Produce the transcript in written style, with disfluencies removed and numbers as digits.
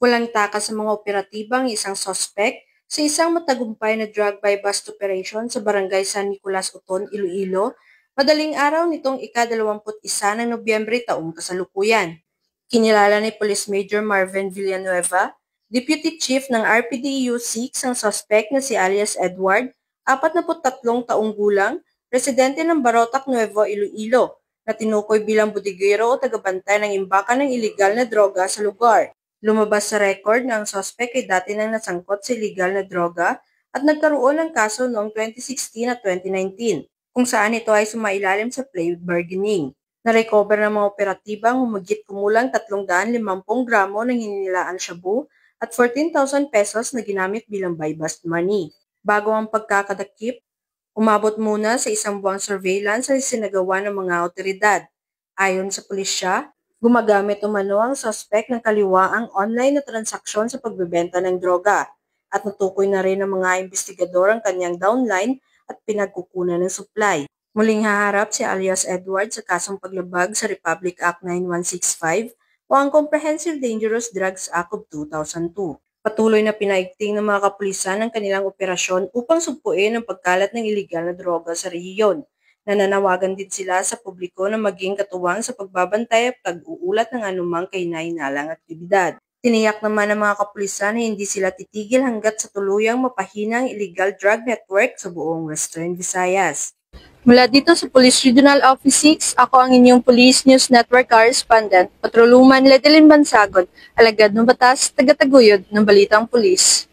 Walang takas sa mga operatibang isang sospek sa isang matagumpay na drug buy bust operation sa barangay San Nicolas Uton, Iloilo, madaling araw nitong ika-21 ng Nobyembre taong kasalukuyan. Kinilala ni Police Major Marvin Villanueva, Deputy Chief ng RPDEU 6 ang sospek na si alias Edward, 43 taong gulang, residente ng Barotac Nuevo, Iloilo, na tinukoy bilang budigero o tagabantay ng imbakan ng iligal na droga sa lugar. Lumabas sa record na ang sospek ay dati nang nasangkot sa iligal na droga at nagkaroon ng kaso noong 2016 at 2019, kung saan ito ay sumailalim sa plea bargaining. Na-recover ng mga operatibang humigit kumulang 350 gramo ng hininilaan shabu at 14,000 pesos na ginamit bilang buy-bust money. Bago ang pagkakadakip, umabot muna sa isang buwang surveillance sa sinagawa ng mga otoridad. Ayon sa pulisya, gumagamit umano ang suspect ng kaliwaang online na transaksyon sa pagbebenta ng droga at natukoy na rin ng mga investigador ang kanyang downline at pinagkukunan ng supply. Muling haharap si alias Edward sa kasong paglabag sa Republic Act 9165 o ang Comprehensive Dangerous Drugs Act of 2002. Patuloy na pinaigting ng mga kapulisan ang kanilang operasyon upang sugpuin ang pagkalat ng iligal na droga sa rehiyon. Nananawagan din sila sa publiko na maging katuwang sa pagbabantay at pag-uulat ng anumang kahinahinalang aktibidad. Tiniyak naman ng mga kapulisan na hindi sila titigil hanggat sa tuluyang mapahina ang illegal drug network sa buong Western Visayas. Mula dito sa Police Regional Office 6, ako ang inyong Police News Network Correspondent, Patroluman Ledelin Bansagon, alagad ng batas, taga-taguyod ng Balitang Pulis.